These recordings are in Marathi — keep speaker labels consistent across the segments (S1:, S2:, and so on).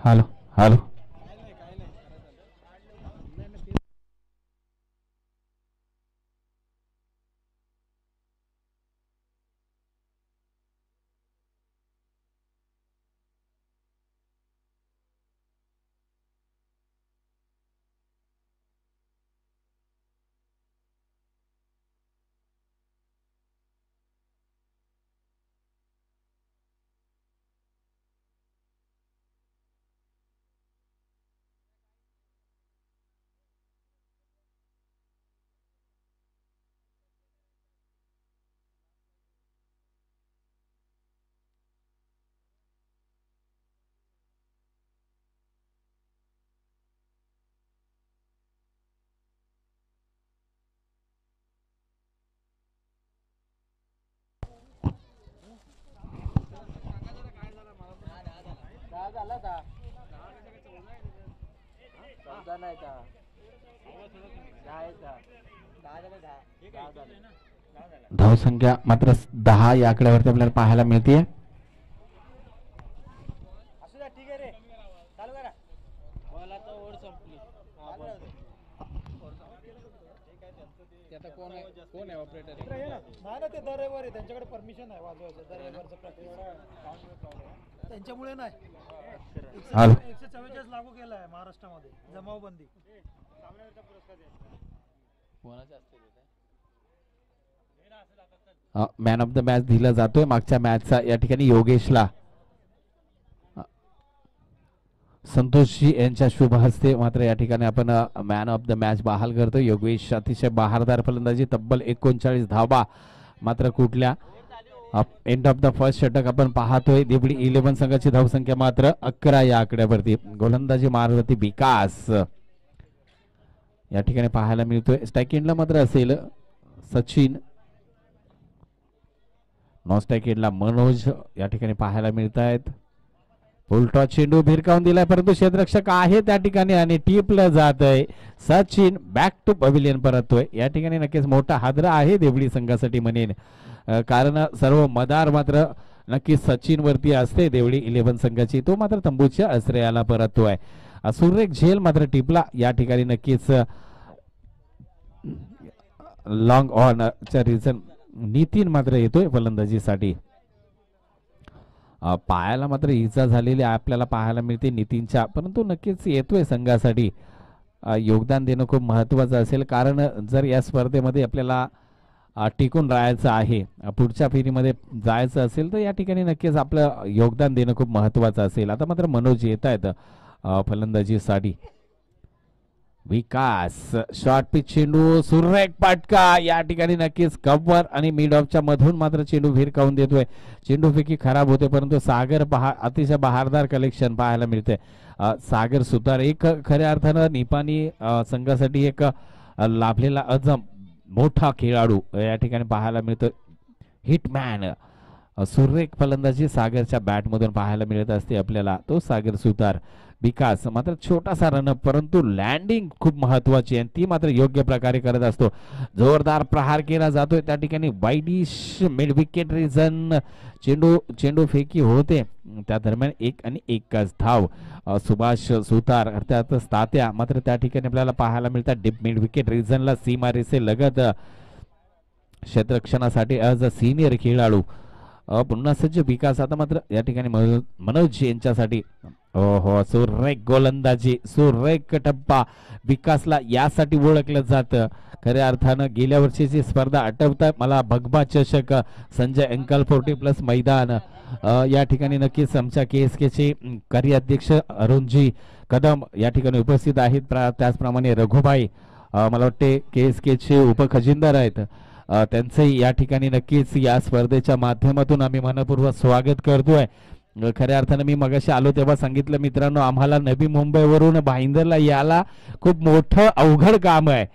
S1: हॅलो हॅलो धावसंख्या मात्र 10 या आकड्यावरती आपल्याला पाहायला मिळते.
S2: कोण आहे ऑपरेटर? नाही ना, ते दरेवर आहे, त्यांच्याकडे परमिशन आहे वाजवायचं. दरेवरचं त्यांच्यामुळे नाही 144 लागू केला आहे महाराष्ट्रामध्ये जमावबंदी.
S1: मॅन ऑफ द मॅच दिला जातोय मागच्या मॅचचा या ठिकाणी योगेशला. संतोषजी यांच्या शुभ हस्ते मात्र या ठिकाणी आपण मॅन ऑफ द मॅच बहाल करतो. योगेश अतिशय बहारदार फलंदाजी, तब्बल 39 धावा मात्र कुठल्या. एंड ऑफ द फर्स्ट षटक आपण पाहतोय. देवडी 11 संघाची धावसंख्या मात्र 11 या आकड्यावरती. गोलंदाजी मारवरती विकास या ठिकाणी पाहायला मिळतोय. स्ट्राईक एंडला मात्र असेल सचिन, नॉन स्ट्राईक एंडला मनोज या ठिकाणी पाहायला मिळत आहेत. उलटा चेंडू भिरकावून दिलाय परंतु क्षेत्ररक्षक आहे त्या ठिकाणी आणि टिपलं जात आहे. सचिन बॅक टू पॅव्हिलियन परततोय. या ठिकाणी नक्कीच मोठा हादरा आहे देवडी संघासाठी म्हणेन, कारण सर्व मदार मात्र नक्कीच सचिन वरती असते देवडी 11 संघाची. तो मात्र तंबूच्या आश्रयाला परततोय. सुरेख झेल मात्र टिपला या ठिकाणी नक्कीच लॉंग ऑन च्या रिझन. नितीन मात्र येतोय फलंदाजीसाठी. पायाला मात्र इजा झालेली आपल्याला पाहायला मिळते नितीनच्या, परंतु नक्कीच येतोय संघासाठी. योगदान देणं खूप महत्त्वाचं असेल, कारण जर या स्पर्धेमध्ये आपल्याला टिकून राहायचं आहे, पुढच्या फेरीमध्ये जायचं असेल तर या ठिकाणी नक्कीच आपलं योगदान देणं खूप महत्त्वाचं असेल. आता मात्र मनोज येत आहेत फलंदाजीसाठी. विकास शॉर्ट पिच चेंडू, सुरेख पटका या ठिकाणी नक्कीच कव्हर आणि मिड ऑफच्या मधून मात्र चेंडू भिरकावून देतोय. चेंडू फेकी खराब होते परंतु सागर अतिशय बहारदार कलेक्शन पाहायला मिळते. सागर सुतार एक खऱ्या अर्थानं निपाणी संघासाठी एक लाभलेला अजम मोठा खेळाडू या ठिकाणी पाहायला मिळतो. हिटमॅन सुरेख फलंदाजी सागरच्या बॅटमधून पाहायला मिळत असते आपल्याला. तो सागर सुतार. विकास मात्र छोटासा रनअप परंतु लँडिंग खूप महत्वाची आणि ती मात्र योग्य प्रकारे करत असतो. जोरदार प्रहार केला जातोय त्या ठिकाणी. Widish mid wicket reason. चेंडू फेकी होते त्या दरम्यान 1 आणि 1च धाव. सुभाष सुतार अर्थात तात्या मात्र त्या ठिकाणी आपल्याला पाहायला मिळतात डीप मिड विकेट रिझनला सीमारेषे लगत क्षेत्ररक्षणासाठी ॲज अ सिनियर खेळाडू पुन्हा सज्ज. विकास आता मात्र या ठिकाणी मनोज यांच्यासाठी हो सुरेख गोलंदाजी, सुरेख टप्पा. विकासला यासाठी ओळखलं जातं खऱ्या अर्थानं. गेल्या वर्षीची स्पर्धा आठवतात मला, भगबा चषक संजय अंकल 40+ मैदान या ठिकाणी नक्कीच आमच्या KSKचे कार्याध्यक्ष अरुणजी कदम या ठिकाणी उपस्थित आहेत. त्याचप्रमाणे रघुभाई मला वाटते KSKचे उपखजिनदार आहेत, त्यांचंही या ठिकाणी नक्कीच या स्पर्धेच्या माध्यमातून आम्ही मनपूर्वक स्वागत करतोय. खऱ्या अर्थानं मी मगाशी आलो तेव्हा सांगितलं मित्रांनो, आम्हाला नवी मुंबईवरून भाईंदरला यायला खूप मोठं अवघड काम आहे,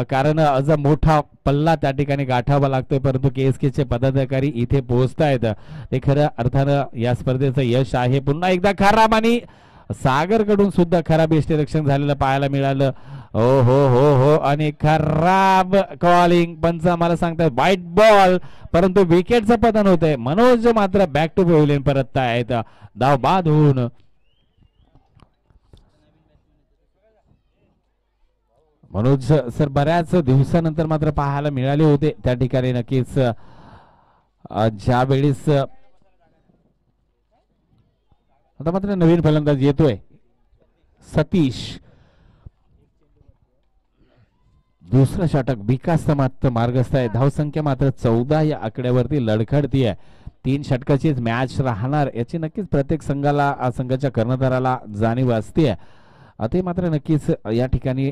S1: कारण आज मोठा पल्ला त्या ठिकाणी गाठावा लागतोय, परंतु KSKचे पदाधिकारी इथे पोहोचतायत. ते खऱ्या अर्थानं या स्पर्धेचं यश आहे. पुन्हा एकदा खराब आणि सागर कडून सुद्धा खराब यष्टीरक्षण झालेलं पाहायला मिळालं. हो हो हो हो आणि खराब कॉलिंग पंच आम्हाला सांगतात व्हाईट बॉल, परंतु विकेटचं पतन होतंय. मनोज मात्र बॅक टू पेव्हिलियन परत आहेत धाव बाद होऊन. मनोज सर बऱ्याच दिवसानंतर मात्र पाहायला मिळाले होते त्या ठिकाणी. नक्कीच ज्या वेळेस आता मात्र नवीन फलंदाज येतोय सतीश. दुसरं षटक विकास मात्र मार्गस्थ आहे. धावसंख्या मात्र 14 या आकड्यावरती लडखडती आहे. 3 षटकाचीच मॅच राहणार याची नक्कीच प्रत्येक संघाला संघाच्या कर्णधाराला जाणीव असते. ते मात्र नक्कीच या ठिकाणी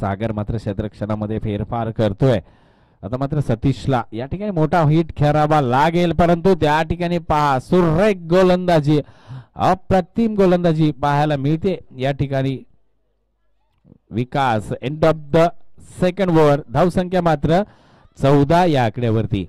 S1: सागर मात्र क्षेत्ररक्षणामध्ये फेरफार करतोय. आता मात्र सतीशला या ठिकाणी मोठा हिट खेळावा लागेल, परंतु त्या ठिकाणी पहा सुरेख गोलंदाजी, अप्रतिम गोलंदाजी पाहायला मिळते या ठिकाणी. Vikas end of the second over. धावसंख्या मात्र 14 या आकड्यावरती.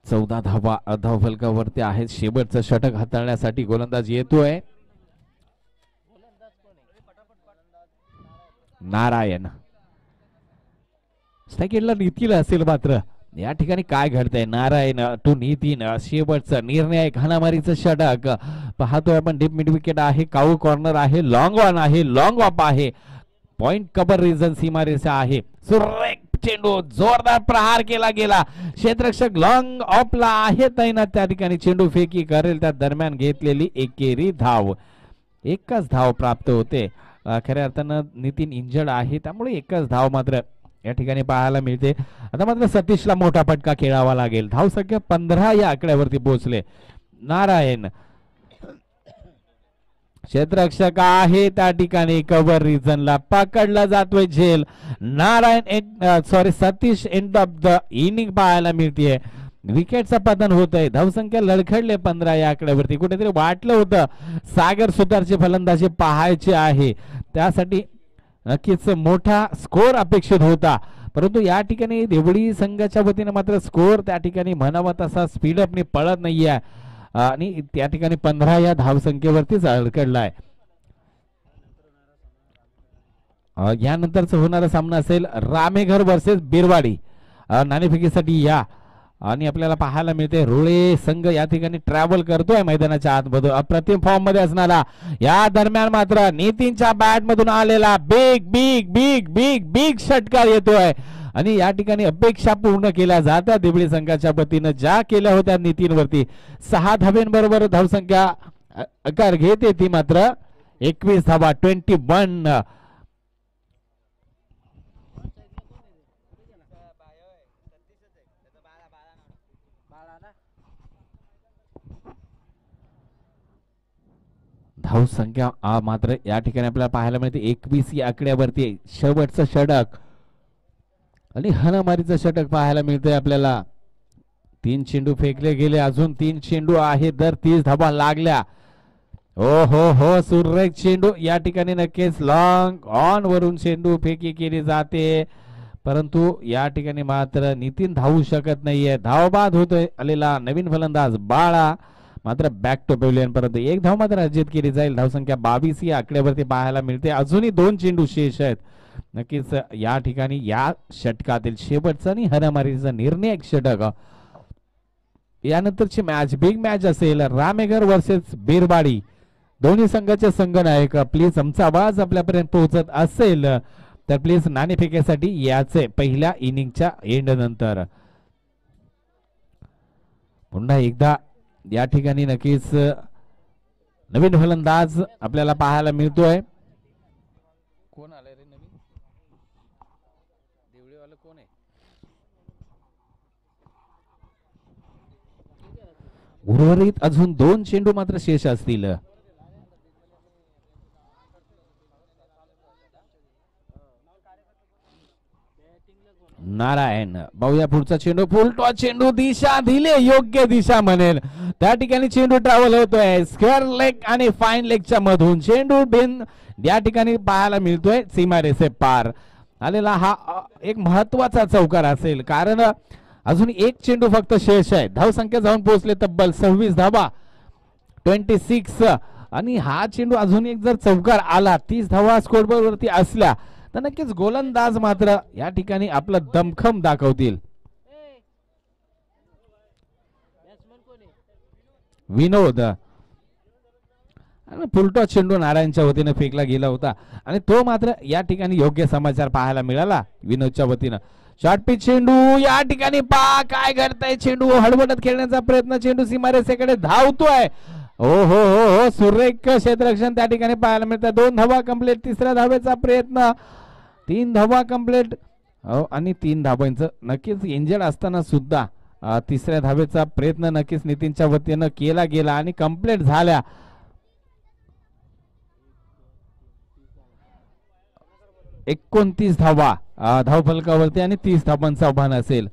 S1: चौदा धावा धावफलकावरती आहेत. शेवटचं षटक हाताळण्यासाठी गोलंदाज येतोय नारायण. स्ट्राईकला नितीन असेल, मात्र या ठिकाणी काय घडतंय. नारायण टू नितीन, शेवटचं निर्णायक हाणामारीचं षटक पाहतोय आपण. डीप मिड विकेट आहे, काऊ कॉर्नर आहे, लॉंग ऑन आहे, लॉंग ऑफ आहे, पॉइंट कव्हर रिजन सीमारेषा आहे. सुरेख चेंडू, जोरदार प्रहार केला गेला. क्षेत्ररक्षक लॉंग ऑफला आहे तैनात त्या ठिकाणी. चेंडू फेकी करेल त्या दरम्यान घेतलेली एकेरी धाव. एकच धाव प्राप्त होते. खऱ्या अर्थानं नितीन इंजर्ड आहे, त्यामुळे एकच धाव मात्र या ठिकाणी पाहायला मिळते. आता मात्र सतीशला मोठा फटका खेळावा लागेल. धावसंख्या 15 या आकड्यावरती पोहोचले. नारायण क्षेत्ररक्षक आहे त्या ठिकाणी, कव्हर रिजनला पकडला जातोय झेल. Narayan Satish end of the inning पाहायला मिळते. विकेटचं पतन होत आहे. धावसंख्या लडखडले 15 या आकड्यावरती. कुठेतरी वाटलं होतं सागर सुतारची फलंदाजी पाहायची आहे, त्यासाठी नक्कीच मोठा स्कोर अपेक्षित होता, परंतु या ठिकाणी देवळी संघाच्या वतीने मात्र स्कोर त्या ठिकाणी म्हणावा तसा स्पीडअपने पळत नाहीये आणि त्या ठिकाणी 15 या धावसंख्येवरतीच अडकडलाय. यानंतरचा होणारा सामना असेल रामेघर वर्सेस बिरवाडी. नाणेफेकीसाठी या आणि आपल्याला पाहायला मिळते रुळे संघ या ठिकाणी ट्रॅव्हल करतोय मैदानाच्या आतमधून. अप्रतिम फॉर्म मध्ये असणारा या दरम्यान मात्र नितीनच्या बॅट मधून आलेला big big big big big षटकार येतोय आणि या ठिकाणी अपेक्षा पूर्ण केल्या जात्या देवळी संघाच्या वतीनं ज्या केल्या होत्या नितीनवरती. 6 धावेंबरोबर धावसंख्या आकार घेते ती मात्र 21 धावा 21. धावसंख्या मात्र या ठिकाणी आपल्याला पाहायला मिळते 21 या आकड्यावरती. शेवटचं षटक आणि हाणामारीचं षटक पाहायला मिळतंय आपल्याला. 3 चेंडू फेकले गेले, अजून 3 चेंडू आहे, दर 30 धावा लागल्या. ओ हो हो सुरेख चेंडू या ठिकाणी. नक्कीच लॉंग ऑन वरून चेंडू फेकी केली जाते, परंतु या ठिकाणी मात्र नितीन धावू शकत नाहीये. धावबाद होतोय आलेला नवीन फलंदाज बाळा मात्र बॅक टू पेव्हिलियन पर्यंत. 1 धाव मात्र अर्जित केली जाईल. धावसंख्या 22 या आकड्यावरती पाहायला मिळते. अजूनही 2 चेंडू शेष आहेत. नक्कीच या ठिकाणी या षटकातील शेवटचा आणि हाणामारीचा निर्णायक षटक. यानंतरची मॅच बिग मॅच असेल रामेघर वर्सेस बिरवाडी. दोन्ही संघाचे संघनायक प्लीज आमचा आवाज आपल्यापर्यंत पोहोचत असेल तर प्लीज नाणेफेकीसाठी याचे पहिल्या इनिंगच्या एंड नंतर. पुन्हा एकदा या ठिकाणी नक्कीच नवीन फलंदाज आपल्याला पाहायला मिळतोय. कोण आलाय रे नवीन? देवळीवाला कोण आहे? उर्वरित अजून 2 चेंडू मात्र शेष असतील. नारायण पाहूया पुढचा चेंडू, फुलटॉस चेंडू, दिशा दिले, योग्य दिशा म्हणेल त्या ठिकाणी चेंडू ट्रॅव्हल होतोय स्क्वेअर लेग आणि फाईन लेगच्या मधून चेंडू बिन या ठिकाणी पाहायला मिळतोय सीमारेषे पार आलेला हा एक महत्वाचा चौकार असेल कारण अजून एक चेंडू फक्त शेष आहे. धावसंख्या जाऊन पोहोचले तब्बल 26 धावा 26 आणि हा चेंडू अजून एक जर चौकार आला 30 धावा स्कोरबोर्ड वरती असल्या तर नक्कीच गोलंदाज मात्र या ठिकाणी आपलं दमखम दाखवतील. विनोद फुलटॉस चेंडू नारायणच्या वतीने फेकला गेला होता आणि तो मात्र या ठिकाणी योग्य समाचार पाहायला मिळाला विनोदच्या वतीनं. शॉर्ट पिच चेंडू या ठिकाणी काय घडतंय, चेंडू हडवडत खेळण्याचा प्रयत्न, चेंडू सीमारेषेकडे धावतोय. हो हो हो हो सुरेख क्षेत्ररक्षण त्या ठिकाणी पाहायला मिळतं. 2 धावा कंप्लीट, तिसऱ्या धावेचा प्रयत्न, 3 धावा कंप्लीट आणि 3 धावांचं नक्कीच इंजर्ड असताना सुद्धा तिसऱ्या धावेचा प्रयत्न नक्कीच नितीनच्या वतीनं केला गेला आणि कंप्लीट झाल्या. एकोणतीस धावा धावफलकावरती आणि 30 धावांचं आव्हान असेल.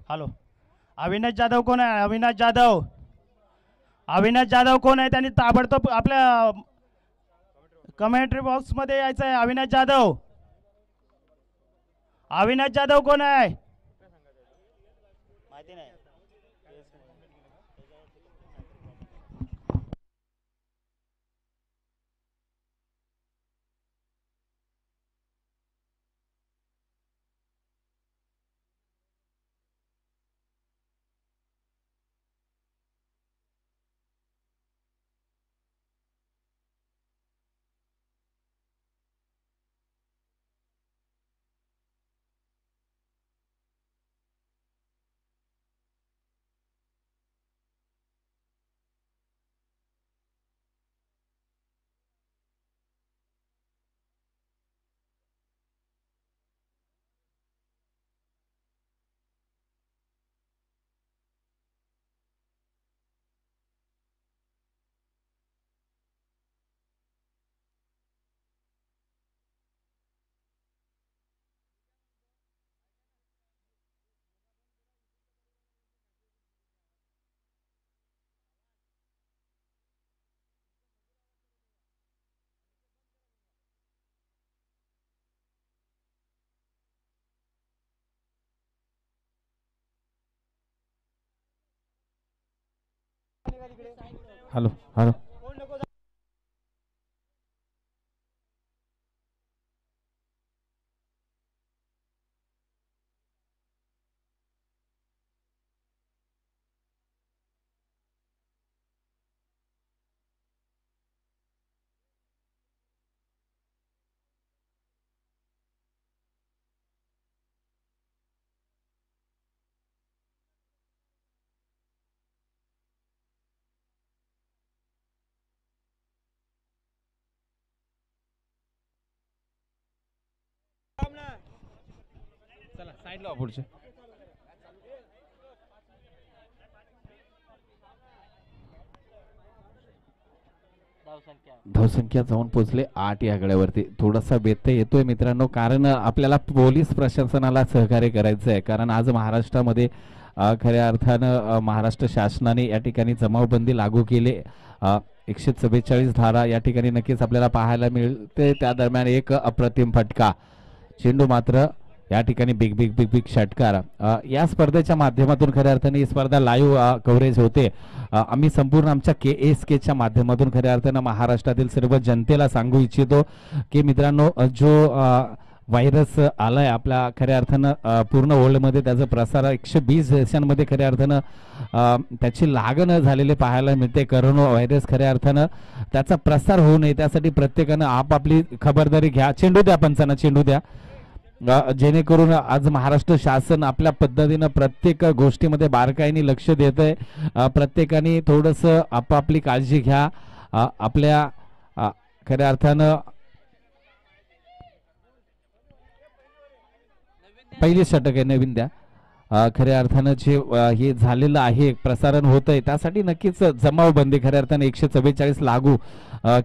S3: हॅलो, अविनाश जाधव कोण आहे? अविनाश जाधव, अविनाश जाधव कोण आहे? त्यांनी ताबडतोब आपल्या कमेंट्री बॉक्स मध्ये यायचं आहे. अविनाश जाधव, अविनाश जाधव कोण आहे? माहिती नाही.
S1: हॅलो हॅलो चला साईडला पुढचे धावसंख्या जाऊन पोहोचले 8 या आकड्यावरती. थोडासा व्यत्यय येतोय मित्रांनो, कारण आपल्याला पोलीस प्रशासनाला सहकार्य करायचं आहे. कारण आज महाराष्ट्रामध्ये खऱ्या अर्थानं महाराष्ट्र शासनाने या ठिकाणी जमावबंदी लागू केली. 144 धारा या ठिकाणी नक्कीच आपल्याला पाहायला मिळते. त्या दरम्यान एक अप्रतिम फटका चेंडू मात्र या ठिकाणी बिग बिग बिग बिग षटकार. या स्पर्धेच्या माध्यमातून खऱ्या अर्थाने ही स्पर्धा लाईव्ह कव्हरेज होते. आम्ही संपूर्ण आमच्या KSK च्या माध्यमातून खऱ्या अर्थानं महाराष्ट्रातील सर्व जनतेला सांगू इच्छितो की मित्रांनो, जो व्हायरस आलाय आपल्या खऱ्या अर्थानं पूर्ण वर्ल्डमध्ये त्याचा प्रसार 120 देशांमध्ये खऱ्या अर्थानं त्याची लागण झालेले पाहायला मिळते. करोना व्हायरस खऱ्या अर्थानं त्याचा प्रसार होऊ नये त्यासाठी प्रत्येकानं आपापली खबरदारी घ्या. चेंडू द्या पंचांना, चेंडू द्या. जेणेकरून आज महाराष्ट्र शासन आपल्या पद्धतीनं प्रत्येक गोष्टीमध्ये बारकाईने लक्ष देत आहे. प्रत्येकाने थोडंसं आपापली काळजी घ्या. आपल्या खऱ्या अर्थानं पहिली षटक आहे, नवीन द्या. खऱ्या अर्थानं जे हे झालेलं आहे प्रसारण होत आहे त्यासाठी नक्कीच जमावबंदी खऱ्या अर्थानं 144 लागू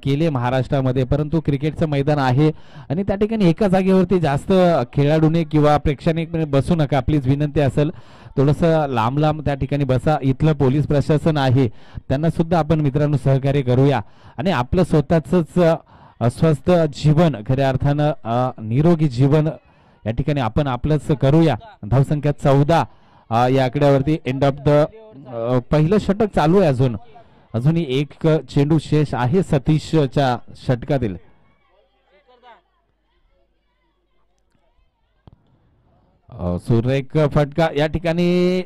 S1: केले महाराष्ट्रामध्ये. परंतु क्रिकेटचं मैदान आहे आणि त्या ठिकाणी एका जागेवरती जास्त खेळाडूने किंवा प्रेक्षाने बसू नका. प्लीज विनंती असेल थोडंसं लांब लांब त्या ठिकाणी बसा. इथलं पोलीस प्रशासन आहे त्यांना सुद्धा आपण मित्रांनो सहकार्य करूया आणि आपलं स्वतःच स्वस्थ जीवन खऱ्या अर्थानं निरोगी जीवन या ठिकाणी आपण आपलंच करूया. धावसंख्या 14 या आकड्यावरती एंड ऑफ द पहिलं षटक चालू आहे. अजूनही एक चेंडू शेष आहे सतीशच्या षटकातील. सुरेख फटका या ठिकाणी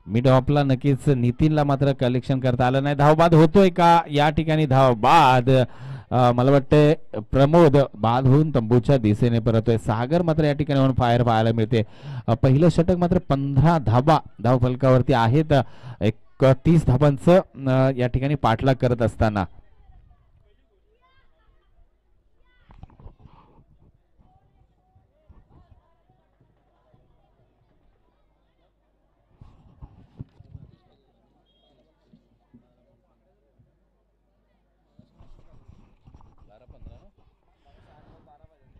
S1: मिड ऑफला नक्कीच नितीनला मात्र कलेक्शन करता आलं नाही. धावबाद होतोय का या ठिकाणी? धावबाद मला वाटतं प्रमोद बाद होऊन तंबूच्या दिशेने परतोय. सागर मात्र या ठिकाणी ऑन फायर पाहायला मिळते. पहिलं षटक मात्र 15 धाबा धाव फलकावरती आहेत. 31 धाबांचं या ठिकाणी पाठलाग करत असताना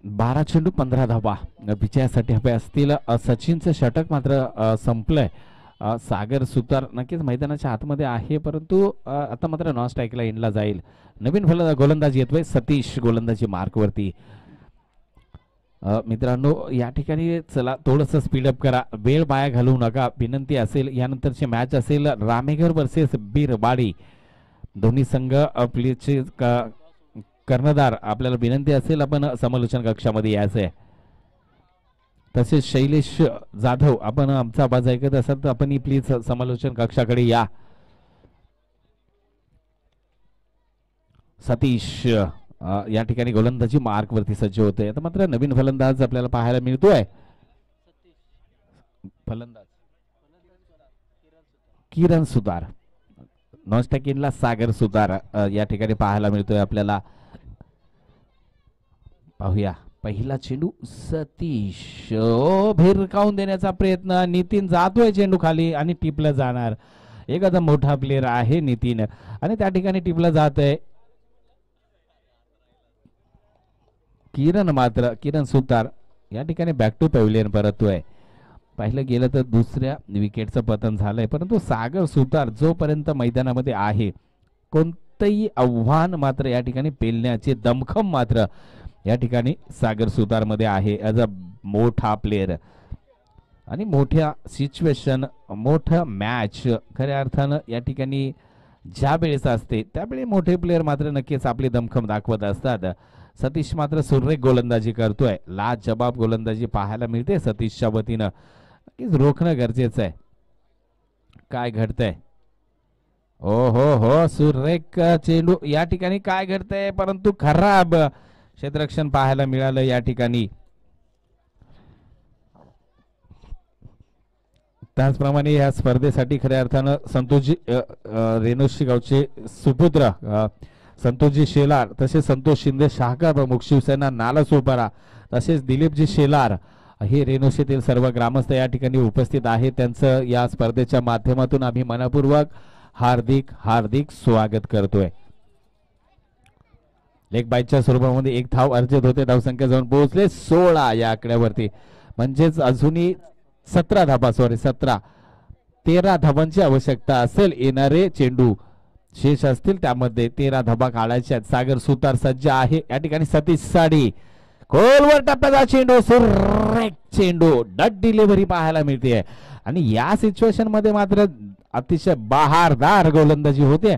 S1: बारा चेंडू 15 धाबा विजयासाठी हवे असतील. सचिनचं षटक मात्र संपलंय. सागर सुतार नक्कीच मैदानाच्या आतमध्ये आहे परंतु आता मात्र नॉन स्ट्राईकला इनला जाईल. नवीन गोलंदाजी येतोय सतीश गोलंदाजी मार्कवरती. मित्रांनो या ठिकाणी चला थोडंसं स्पीडअप करा, वेळ वाया घालवू नका विनंती असेल. यानंतरची मॅच असेल रामेघर वर्सेस बीरबाडी. दोन्ही संघ आपलीचे कर्णधार आपल्याला विनंती असेल आपण समालोचन कक्षामध्ये यायचं आहे. तसेच शैलेश जाधव आपण आमचा आवाज ऐकत असाल तर आपण प्लीज समालोचन कक्षाकडे या. सतीश या ठिकाणी गोलंदाजी मार्क वरती सज्ज होते. आता मात्र नवीन फलंदाज आपल्याला पाहायला मिळतोय. फलंदाज किरण सुतार. नॉन स्ट्राईकिंगला सागर सुतार या ठिकाणी पाहायला मिळतोय आपल्याला. पाहूया पहिला चेंडू सतीश भिरकावून देण्याचा प्रयत्न. नितीन जातोय चेंडू खाली आणि टिपला जाणार. एखादा मोठा प्लेअर आहे नितीन आणि त्या ठिकाणी टिपला जात आहे. किरण सुतार या ठिकाणी बॅक टू पॅव्हिलियन परततोय. पाहिलं गेलं तर दुसऱ्या विकेटचं पतन झालंय परंतु सागर सुतार जोपर्यंत मैदानामध्ये आहे कोणतंही आव्हान मात्र या ठिकाणी पेलण्याचे दमखम मात्र या ठिकाणी सागर सुतार मध्ये आहे. ॲज अ मोठा प्लेअर आणि मोठ्या सिच्युएशन मोठं मॅच खऱ्या अर्थानं या ठिकाणी ज्या वेळेस असते त्यावेळी मोठे प्लेयर मात्र नक्कीच आपली दमखम दाखवत असतात. सतीश मात्र सुरेख गोलंदाजी करतोय. लाजबाब गोलंदाजी पाहायला मिळते सतीशच्या वतीनं. नक्कीच रोखणं गरजेचं आहे. काय घडतंय? ओ हो सुरेख चेंडू या ठिकाणी काय घडतंय परंतु खराब क्षेत्ररक्षण पाहायला मिळालं या ठिकाणी. त्याचप्रमाणे या स्पर्धेसाठी खऱ्या अर्थानं संतोषजी रेणुशी गावचे सुपुत्र संतोषजी शेलार, तसेच संतोष शिंदे शाखा प्रमुख शिवसेना नालासोपारा, तसेच दिलीपजी शेलार हे रेणुशीतील सर्व ग्रामस्थ या ठिकाणी उपस्थित आहेत. त्यांचं या स्पर्धेच्या माध्यमातून आम्ही मनपूर्वक हार्दिक हार्दिक स्वागत करतोय. लेग बाईच्या स्वरूपामध्ये एक धाव अर्जित होते. धावसंख्या जाऊन पोहोचले 16 या आकड्यावरती. म्हणजेच अजूनही 13 धावांची आवश्यकता असेल. येणारे चेंडू शेष असतील त्यामध्ये 13 धाबा काढायचे आहेत. सागर सुतार सज्ज आहे या ठिकाणी. सतीश साडी खोलवर टप्प्याचा चेंडू, सुरेख चेंडू, डट डिलिव्हरी पाहायला मिळते. आणि या सिच्युएशन मध्ये मात्र अतिशय बहारदार गोलंदाजी होते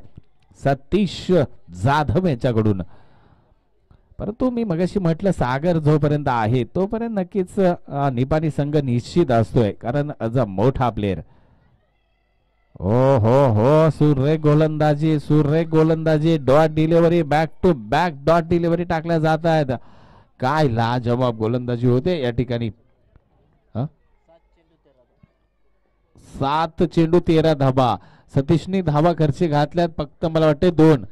S1: सतीश जाधव यांच्याकडून. परंतु मी मगाशी म्हटलं सागर जोपर्यंत आहे तोपर्यंत नक्कीच निपाणी संघ निश्चित असतोय, कारण अज अ मोठा प्लेयर. हो सुरेख गोलंदाजी, dot delivery, back to back dot delivery टाकल्या जात आहेत. काय लाजवाब गोलंदाजी होते या ठिकाणी. 7 चेंडू 13 धाबा. सतीशनी धावा खर्ची घातल्यात फक्त मला वाटते 2.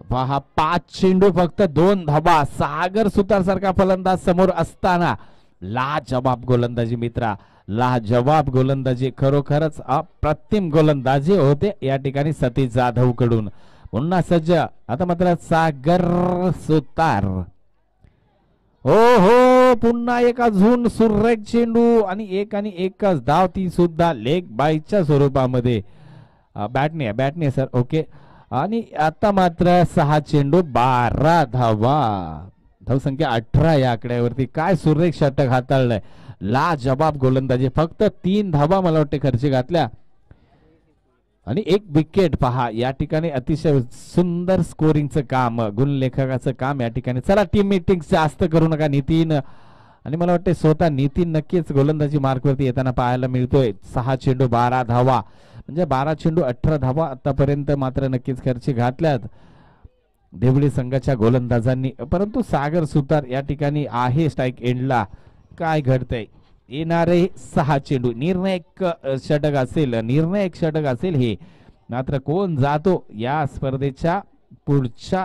S1: पहा 5 चेंडू फक्त 2 धाबा. सागर सुतार सारखा फलंदाज समोर असताना लाजवाब गोलंदाजी मित्रा, लाजवाब गोलंदाजी, खरोखरच अप्रतिम गोलंदाजी होते या ठिकाणी सतीश जाधव कडून. पुन्हा सज्ज आता मात्र सागर सुतार. हो पुन्हा एक अजून सुरेख चेंडू आणि एकच धाव, ती सुद्धा लेग बाईच्या स्वरूपामध्ये. बॅटने सर ओके. आणि आता मात्र 6 चेंडू 12 धावा. धावसंख्या 18 या आकड्यावरती. काय सुरेख षटक हाताळलंय, लाजवाब गोलंदाजी. फक्त 3 धावा मला वाटते खर्ची घातल्या आणि 1 विकेट. पहा या ठिकाणी अतिशय सुंदर स्कोरिंगचं काम, गुणलेखकाचं काम या ठिकाणी. चला टीम मीटिंग जास्त करू नका नितीन, आणि मला वाटते स्वतः नितीन नक्कीच गोलंदाजी मार्कवरती येताना पाहायला मिळतोय. 6 चेंडू 12 धावा, म्हणजे 12 चेंडू 18 धावा आतापर्यंत मात्र नक्कीच खर्ची घातल्यात देवळी संघाच्या गोलंदाजांनी. परंतु सागर सुतार या ठिकाणी आहे स्ट्राईक एंडला. काय घडतंय? येणारे 6 चेंडू निर्णायक षटक असेल हे. मात्र कोण जातो या स्पर्धेच्या पुढच्या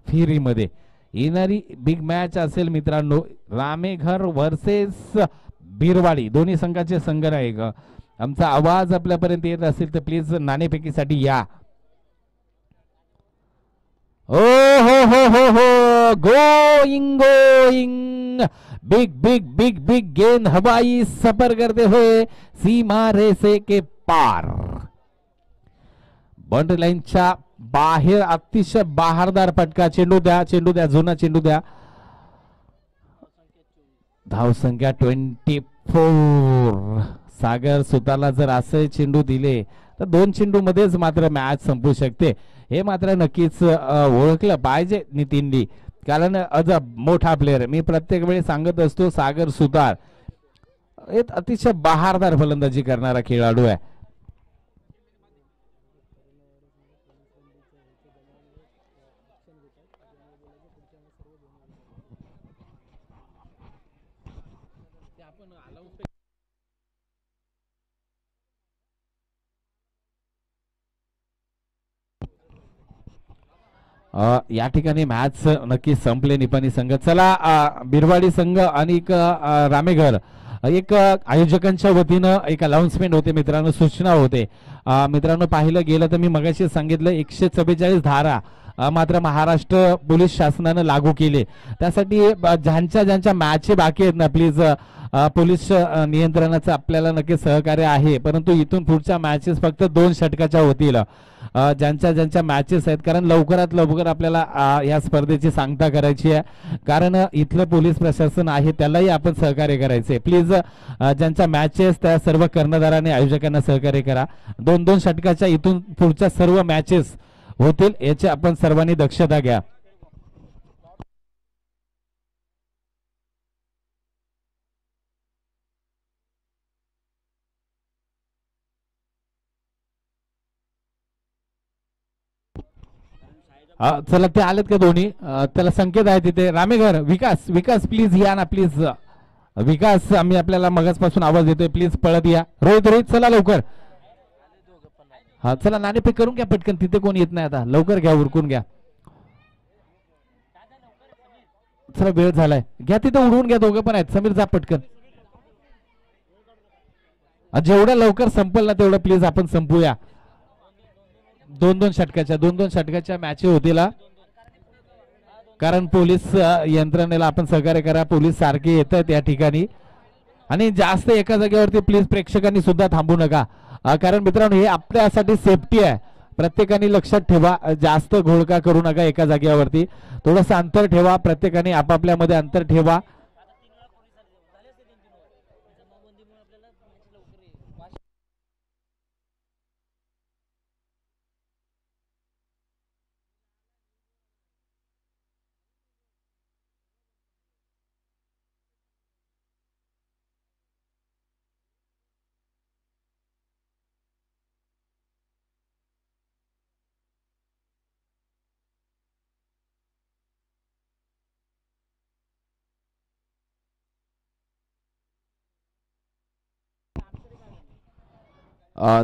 S1: फेरीमध्ये? येणारी बिग मॅच असेल मित्रांनो, रामेघर वर्सेस बिरवाडी. दोन्ही संघाचे संघनायक. आमचा आवाज आपल्यापर्यंत येत असेल तर प्लीज नाणेफेकीसाठी या. हो गोइंग बिग गेंद हवाई सफर करते हुए सीमा रेसे के पार. बाउंड्री लाईनच्या बाहेर अतिशय बहारदार फटका. चेंडू द्या जुना चेंडू द्या. धावसंख्या 24. सागर सुतारला जर असे चेंडू दिले तर 2 चेंडू मध्येच मात्र मॅच संपू शकते. हे मात्र नक्कीच ओळखलं पाहिजे नितीननी, कारण अज अ मोठा प्लेअर. मी प्रत्येक वेळी सांगत असतो सागर सुतार एक अतिशय बहारदार फलंदाजी करणारा खेळाडू आहे. या ठिकाणी मॅच नक्की संपले निपाणी संघ. चला बिरवाडी संघ आणि रामेघर एक आयोजकांच्या वतीनं एक अनाउन्समेंट होते मित्रांनो, सूचना होते मित्रांनो. पाहिलं गेलं तर मी मगाशी सांगितलं 144 धारा मात्र महाराष्ट्र पोलीस शासनानं लागू केले. त्यासाठी ज्यांच्या मॅच बाकी आहेत ना, प्लीज पोलीस नियंत्रणाचं आपल्याला नक्की सहकार्य आहे. परंतु इथून पुढच्या मॅचेस फक्त 2 षटकाच्या होतील. ज्यांच्या ज्यांच्या मॅचेस आहेत, कारण लवकरात लवकर आपल्याला या स्पर्धेची सांगता करायची आहे, कारण इथलं पोलीस प्रशासन आहे त्यालाही आपण सहकार्य करायचे. प्लीज ज्यांच्या मॅचेस त्या सर्व कर्णधारांनी आयोजकांना सहकार्य करा. 2-2 षटकाच्या इथून पुढच्या सर्व मॅचेस होतील याची आपण सर्वांनी दक्षता घ्या. चला ते आलेत का दोन्ही? त्याला संकेत आहे तिथे. रामेघर, विकास, विकास प्लीज या ना प्लीज. विकास, आम्ही आपल्याला मगासपासून आवाज देतोय, प्लीज पळत या. रोहित, रोहित चला लवकर. हा चला नाणेफेक करून घ्या पटकन, तिथे कोण येत नाही आता, लवकर घ्या, उरकून घ्या. चला वेळ झालाय, घ्या तिथे उडवून घ्या, दोघं पण आहेत. समीर जा पटकन. जेवढ्या लवकर संपल ना तेवढं प्लीज आपण संपूया. 2-2 षटकाच्या मॅच होतील, कारण पोलीस यंत्रणेला आपण सहकार्य करा. पोलीस सारखे येत आहेत या ठिकाणी, आणि जास्त एका जागेवरती प्लीज प्रेक्षकांनी सुद्धा थांबू नका, कारण मित्रांनो हे आपल्यासाठी सेफ्टी आहे. प्रत्येकाने लक्षात ठेवा, जास्त घोळका करू नका एका जागेवरती, थोडंसं अंतर ठेवा. प्रत्येकाने आपापल्यामध्ये अंतर ठेवा.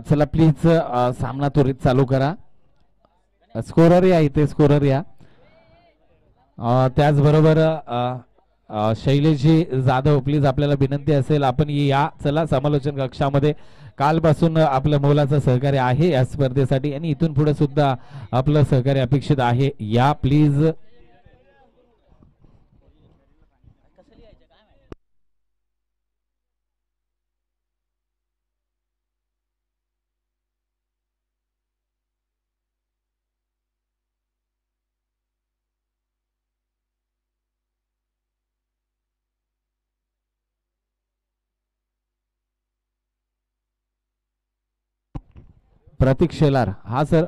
S1: चला प्लीज सामना त्वरित चालू करा. स्कोरर या इथे, स्कोरर या. त्याचबरोबर शैलेशजी जाधव, प्लीज आपल्याला विनंती असेल आपण या. चला समालोचन कक्षामध्ये कालपासून आपलं मोलाचं सहकार्य आहे या स्पर्धेसाठी, आणि इथून पुढे सुद्धा आपलं सहकार्य अपेक्षित आहे. या प्लीज. प्रतीक शेलार, हा सर.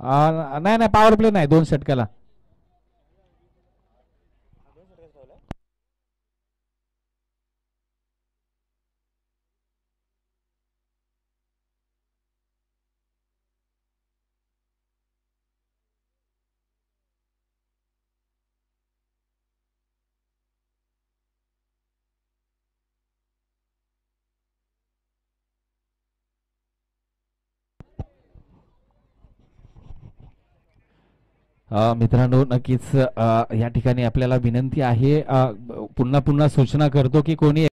S1: नाही नाही, पॉवर प्ले नाही, 2 षटकाला. मित्रांनो नक्कीच या ठिकाणी आपल्याला विनंती आहे, पुन्हा पुन्हा सूचना करतो की कोणी